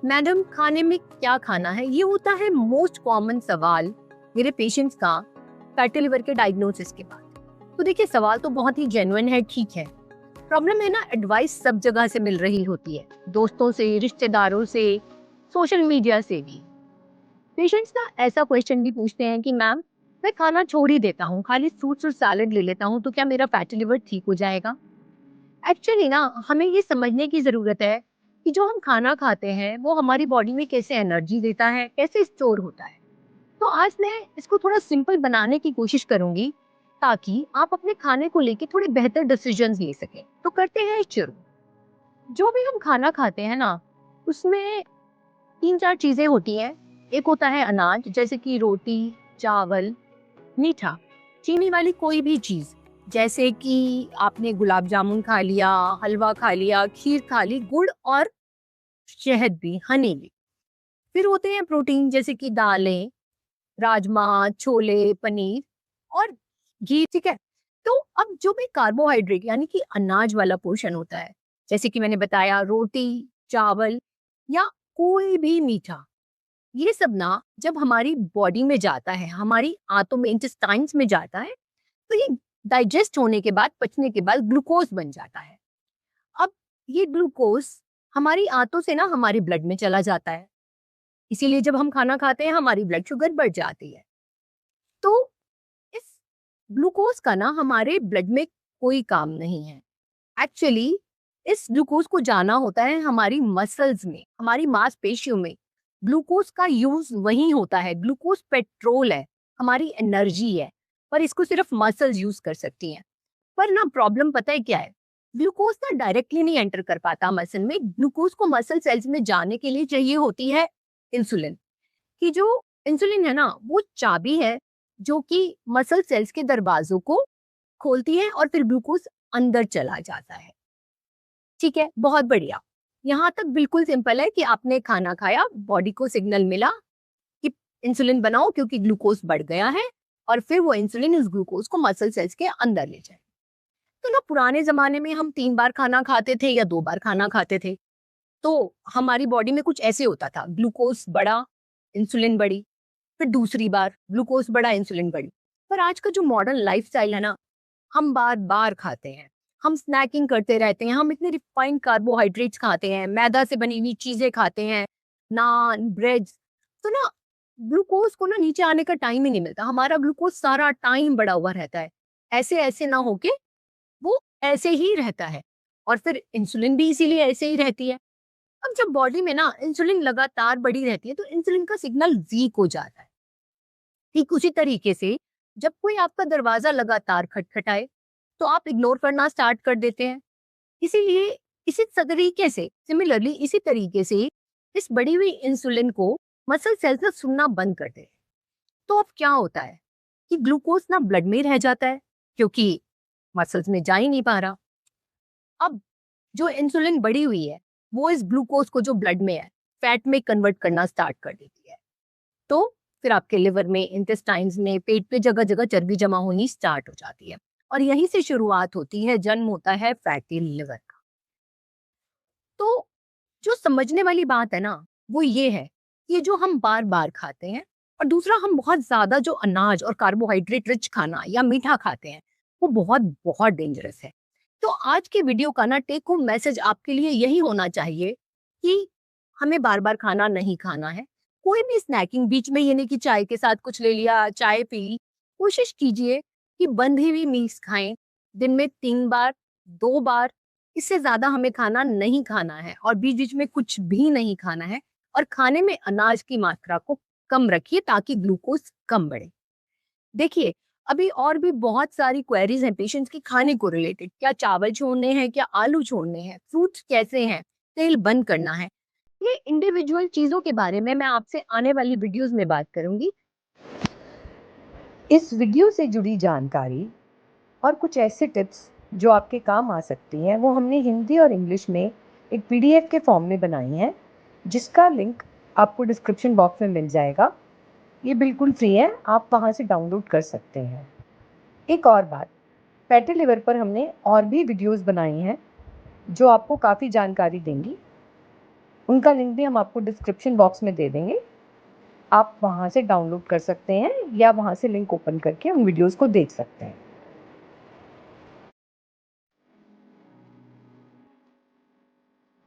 Madam खाने में क्या खाना है, ये होता है मोस्ट कॉमन सवाल मेरे पेशेंट्स का फैटी लिवर के डायग्नोसिस के बाद। तो देखिए, सवाल तो बहुत ही जेन्युइन है, ठीक है। प्रॉब्लम है ना, एडवाइस सब जगह से मिल रही होती है, दोस्तों से, रिश्तेदारों से, सोशल मीडिया से भी। पेशेंट्स ना ऐसा क्वेश्चन भी पूछते हैं कि मैम, मैं खाना छोड़ ही देता हूँ, खाली फ्रूट्स और सैलेड ले लेता हूँ, तो क्या मेरा फैटी लिवर ठीक हो जाएगा? एक्चुअली ना, हमें ये समझने की जरूरत है कि जो हम खाना खाते हैं वो हमारी बॉडी में कैसे एनर्जी देता है, कैसे स्टोर होता है। तो आज मैं इसको थोड़ा सिंपल बनाने की कोशिश करूंगी ताकि आप अपने खाने को लेके थोड़े बेहतर डिसीजंस ले सकें। तो करते हैं शुरू। जो भी हम खाना खाते हैं ना, उसमें तीन चार चीजें होती हैं। एक होता है अनाज, जैसे कि रोटी, चावल, मीठा, चीनी वाली कोई भी चीज, जैसे कि आपने गुलाब जामुन खा लिया, हलवा खा लिया, खीर खा ली, गुड़ और शहद भी, हनी भी। फिर होते हैं प्रोटीन, जैसे कि दालें, राजमा, छोले, पनीर और घी, ठीक है। तो अब जो भी कार्बोहाइड्रेट यानी कि अनाज वाला पोर्शन होता है, जैसे कि मैंने बताया रोटी, चावल या कोई भी मीठा, ये सब ना जब हमारी बॉडी में जाता है, हमारी आंतों में, इंटेस्टाइन्स में जाता है, तो ये डाइजेस्ट होने के बाद, पचने के बाद ग्लूकोज बन जाता है। अब ये ग्लूकोज हमारी आंतों से ना हमारे ब्लड में चला जाता है। इसीलिए जब हम खाना खाते हैं हमारी ब्लड शुगर बढ़ जाती है। तो इस ग्लूकोज का ना हमारे ब्लड में कोई काम नहीं है। एक्चुअली इस ग्लूकोज को जाना होता है हमारी मसल्स में, हमारी मांसपेशियों में। ग्लूकोज का यूज वहीं होता है। ग्लूकोज पेट्रोल है, हमारी एनर्जी है, पर इसको सिर्फ मसल्स यूज कर सकती हैं। पर ना प्रॉब्लम पता है क्या है, ग्लूकोज ना डायरेक्टली नहीं एंटर कर पाता मसल में। ग्लूकोज को मसल सेल्स में जाने के लिए चाहिए होती है इंसुलिन। कि जो इंसुलिन है ना, वो चाबी है जो कि मसल सेल्स के दरवाजों को खोलती है और फिर ग्लूकोज अंदर चला जाता है। ठीक है, बहुत बढ़िया। यहाँ तक बिल्कुल सिंपल है कि आपने खाना खाया, बॉडी को सिग्नल मिला कि इंसुलिन बनाओ क्योंकि ग्लूकोज बढ़ गया है, और फिर वो इंसुलिन उस ग्लूकोज को मसल सेल्स के अंदर ले जाए। तो ना पुराने जमाने में हम 3 बार खाना खाते थे या 2 बार खाना खाते थे। तो हमारी बॉडी में कुछ ऐसे होता था, ग्लूकोज बढ़ा, इंसुलिन बढ़ी, फिर दूसरी बार ग्लूकोज बढ़ा, इंसुलिन बढ़ी। पर आज का जो मॉडर्न लाइफस्टाइल है ना, हम बार बार खाते हैं, हम स्नैकिंग करते रहते हैं, हम इतने रिफाइंड कार्बोहाइड्रेट्स खाते हैं, मैदा से बनी हुई चीजें खाते हैं, नान, ब्रेड। तो ना ग्लूकोज को ना नीचे आने का टाइम ही नहीं मिलता। हमारा ग्लूकोज सारा टाइम बढ़ा हुआ रहता है, ऐसे ऐसे ना होके वो ऐसे ही रहता है। और फिर इंसुलिन भी इसीलिए ऐसे ही रहती है। अब जब बॉडी में ना इंसुलिन लगातार बढ़ी रहती है तो इंसुलिन का सिग्नल वीक हो जाता है। ठीक उसी तरीके से जब कोई आपका दरवाजा लगातार खटखटाए तो आप इग्नोर करना स्टार्ट कर देते हैं। इसीलिए इसी तरीके से, सिमिलरली इसी तरीके से इस बढ़ी हुई इंसुलिन को मसल सेल्स ना सुनना बंद कर दे। तो अब क्या होता है कि ग्लूकोज ना ब्लड में ही रह जाता है क्योंकि मसल्स में जा ही नहीं पा रहा। अब जो इंसुलिन बढ़ी हुई है वो इस ग्लूकोज को जो ब्लड में है फैट में कन्वर्ट करना स्टार्ट कर देती है। तो फिर आपके लिवर में, इंटेस्टाइन्स में, पेट पे जगह जगह चर्बी जमा होनी स्टार्ट हो जाती है, और यहीं से शुरुआत होती है, जन्म होता है फैटी लिवर का। तो जो समझने वाली बात है ना, वो ये है कि ये जो हम बार बार खाते हैं, और दूसरा हम बहुत ज्यादा जो अनाज और कार्बोहाइड्रेट रिच खाना या मीठा खाते हैं, वो बहुत बहुत डेंजरस है। तो आज के वीडियो का ना टेक होम मैसेज आपके लिए यही होना चाहिए कि हमें बार बार खाना नहीं खाना है। कोई भी स्नैकिंग बीच में, ये नहीं कि चाय के साथ कुछ ले लिया, चाय पी ली। कोशिश कीजिए कि बंधी हुई मील्स खाएं, दिन में 3 बार, 2 बार, इससे ज्यादा हमें खाना नहीं खाना है, और बीच बीच में कुछ भी नहीं खाना है। और खाने में अनाज की मात्रा को कम रखिए ताकि ग्लूकोज कम बढ़े। देखिए, अभी और भी बहुत सारी क्वेरीज हैं पेशेंट्स की खाने को रिलेटेड। क्या चावल छोड़ने हैं, क्या आलू छोड़ने हैं, फ्रूट्स कैसे हैं, तेल बंद करना है। ये इंडिविजुअल चीजों के बारे में मैं आपसे आने वाली वीडियोस में बात करूंगी। इस वीडियो से जुड़ी जानकारी और कुछ ऐसे टिप्स जो आपके काम आ सकती हैं, वो हमने हिंदी और इंग्लिश में एक पीडीएफ के फॉर्म में बनाई हैं, जिसका लिंक आपको डिस्क्रिप्शन बॉक्स में मिल जाएगा। ये बिल्कुल फ्री है, आप वहाँ से डाउनलोड कर सकते हैं। एक और बात, फैटी लिवर पर हमने और भी वीडियोस बनाई हैं जो आपको काफ़ी जानकारी देंगी। उनका लिंक भी हम आपको डिस्क्रिप्शन बॉक्स में दे देंगे। आप वहाँ से डाउनलोड कर सकते हैं या वहाँ से लिंक ओपन करके उन वीडियोस को देख सकते हैं।